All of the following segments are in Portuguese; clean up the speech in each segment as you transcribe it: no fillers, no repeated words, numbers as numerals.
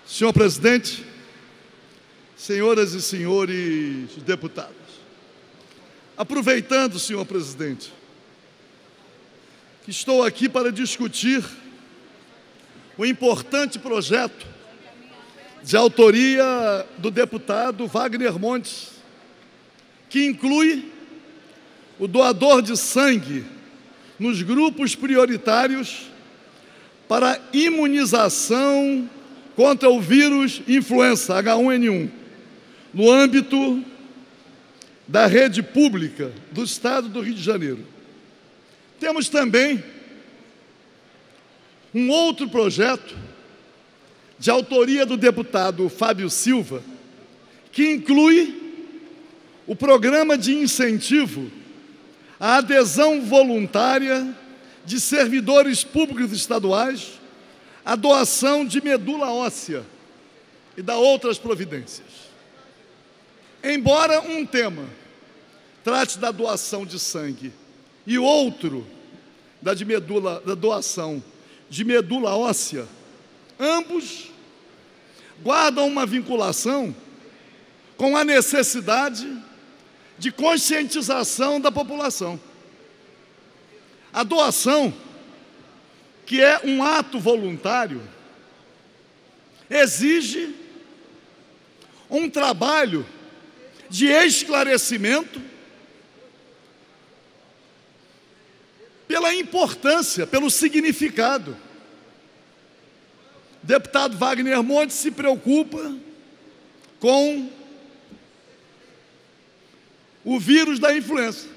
Senhor presidente, senhoras e senhores deputados, aproveitando, senhor presidente, que estou aqui para discutir o importante projeto de autoria do deputado Wagner Montes, que inclui o doador de sangue nos grupos prioritários para imunização contra o vírus influenza H1N1, no âmbito da rede pública do Estado do Rio de Janeiro. Temos também um outro projeto de autoria do deputado Fábio Silva, que inclui o programa de incentivo à adesão voluntária de servidores públicos estaduais à doação de medula óssea e da outras providências. Embora um tema trate da doação de sangue e outro da doação de medula óssea, ambos guardam uma vinculação com a necessidade de conscientização da população. A doação, que é um ato voluntário, exige um trabalho de esclarecimento pela importância, pelo significado. O deputado Wagner Montes se preocupa com o vírus da influenza.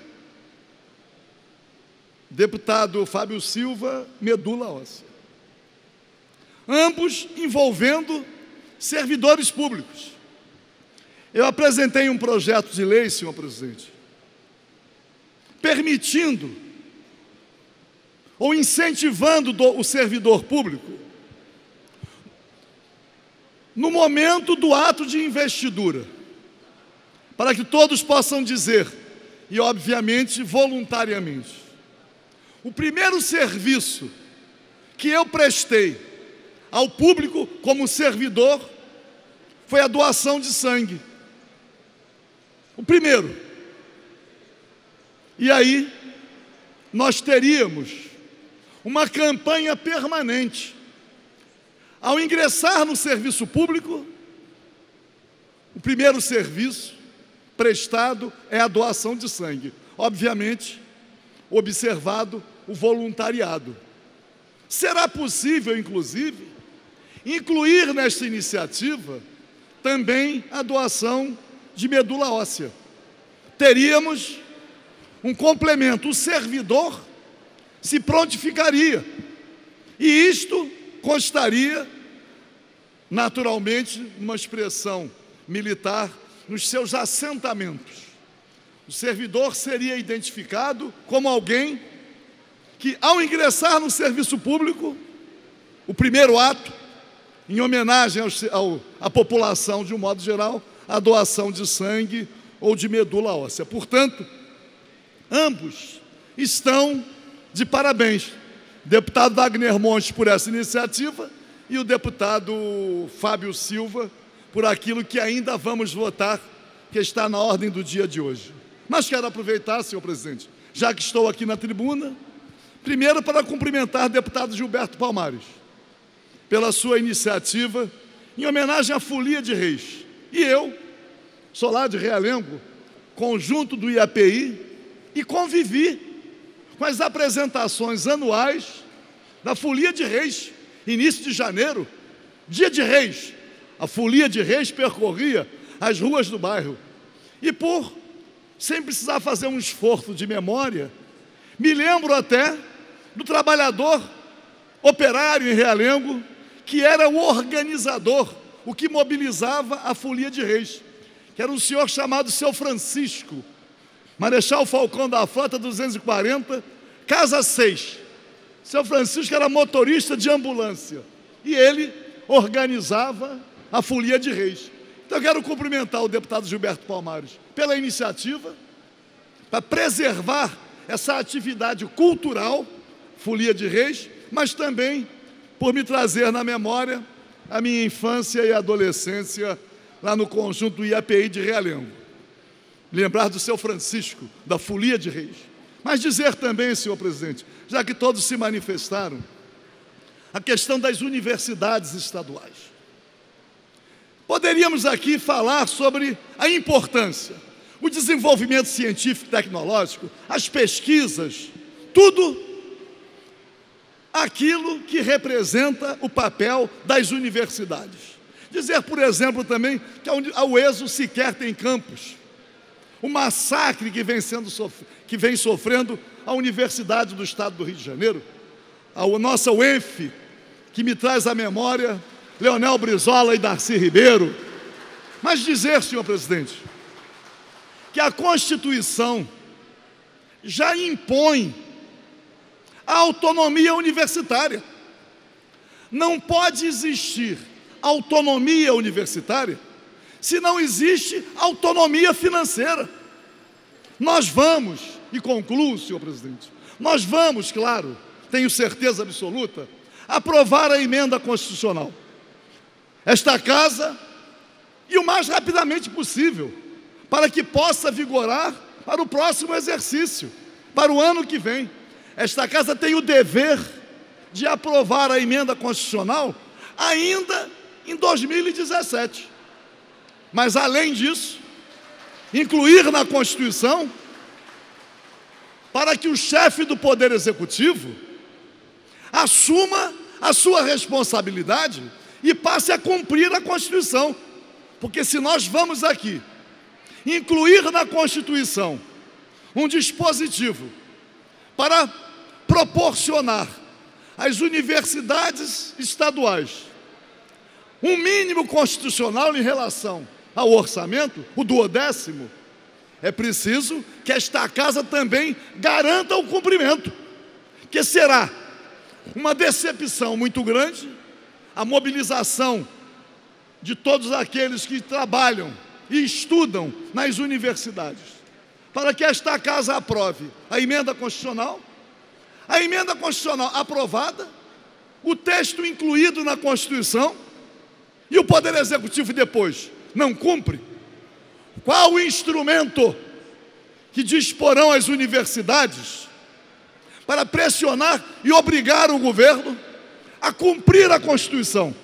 Deputado Fábio Silva, medula óssea. Ambos envolvendo servidores públicos. Eu apresentei um projeto de lei, senhor presidente, permitindo ou incentivando o servidor público no momento do ato de investidura, para que todos possam dizer, e obviamente voluntariamente, o primeiro serviço que eu prestei ao público como servidor foi a doação de sangue. O primeiro. E aí nós teríamos uma campanha permanente. Ao ingressar no serviço público, o primeiro serviço prestado é a doação de sangue. Obviamente, observado o voluntariado. Será possível, inclusive, incluir nesta iniciativa também a doação de medula óssea. Teríamos um complemento, o servidor se prontificaria, e isto constaria, naturalmente, numa expressão militar, nos seus assentamentos. O servidor seria identificado como alguém que, ao ingressar no serviço público, o primeiro ato, em homenagem à população de um modo geral, a doação de sangue ou de medula óssea. Portanto, ambos estão de parabéns. O deputado Wagner Montes por essa iniciativa e o deputado Fábio Silva por aquilo que ainda vamos votar, que está na ordem do dia de hoje. Mas quero aproveitar, senhor presidente, já que estou aqui na tribuna, primeiro para cumprimentar o deputado Gilberto Palmares, pela sua iniciativa em homenagem à Folia de Reis. E eu sou lá de Realengo, conjunto do IAPI, e convivi com as apresentações anuais da Folia de Reis, início de janeiro, dia de Reis. A Folia de Reis percorria as ruas do bairro. E sem precisar fazer um esforço de memória, me lembro até do trabalhador operário em Realengo, que era o organizador, o que mobilizava a Folia de Reis, que era um senhor chamado Seu Francisco, Marechal Falcão da Frota 240, Casa 6. Seu Francisco era motorista de ambulância e ele organizava a Folia de Reis. Então eu quero cumprimentar o deputado Gilberto Palmares pela iniciativa para preservar essa atividade cultural, Folia de Reis, mas também por me trazer na memória a minha infância e adolescência lá no conjunto IAPI de Realengo. Lembrar do seu Francisco, da Folia de Reis. Mas dizer também, senhor presidente, já que todos se manifestaram, a questão das universidades estaduais. Poderíamos aqui falar sobre a importância, o desenvolvimento científico e tecnológico, as pesquisas, tudo aquilo que representa o papel das universidades. Dizer, por exemplo, também que a UESO sequer tem campus. O massacre que vem sofrendo a Universidade do Estado do Rio de Janeiro, a nossa UENF, que me traz à memória Leonel Brizola e Darcy Ribeiro. Mas dizer, senhor presidente, que a Constituição já impõe a autonomia universitária. Não pode existir autonomia universitária se não existe autonomia financeira. Nós vamos, e concluo, senhor presidente, nós vamos, claro, tenho certeza absoluta, aprovar a emenda constitucional. Esta casa, e o mais rapidamente possível, para que possa vigorar para o próximo exercício, para o ano que vem. Esta casa tem o dever de aprovar a emenda constitucional ainda em 2017. Mas, além disso, incluir na Constituição para que o chefe do Poder Executivo assuma a sua responsabilidade e passe a cumprir a Constituição. Porque se nós vamos aqui incluir na Constituição um dispositivo para proporcionar às universidades estaduais um mínimo constitucional em relação ao orçamento, o 12º, é preciso que esta casa também garanta o cumprimento, que será uma decepção muito grande a mobilização de todos aqueles que trabalham e estudam nas universidades, para que esta casa aprove a emenda constitucional aprovada, o texto incluído na Constituição, e o Poder Executivo depois não cumpre. Qual o instrumento que disporão as universidades para pressionar e obrigar o governo a cumprir a Constituição?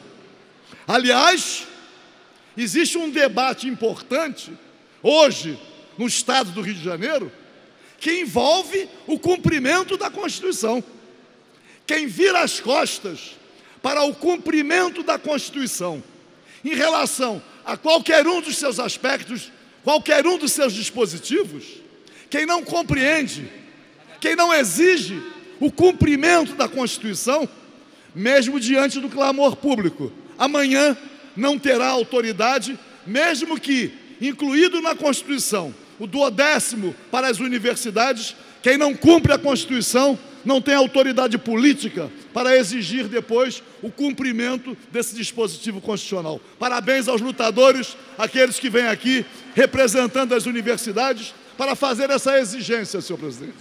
Aliás, existe um debate importante hoje no estado do Rio de Janeiro que envolve o cumprimento da Constituição. Quem vira as costas para o cumprimento da Constituição em relação a qualquer um dos seus aspectos, qualquer um dos seus dispositivos, quem não compreende, quem não exige o cumprimento da Constituição, mesmo diante do clamor público, amanhã não terá autoridade, mesmo que, incluído na Constituição, o 12º para as universidades, quem não cumpre a Constituição não tem autoridade política para exigir depois o cumprimento desse dispositivo constitucional. Parabéns aos lutadores, aqueles que vêm aqui representando as universidades para fazer essa exigência, senhor presidente.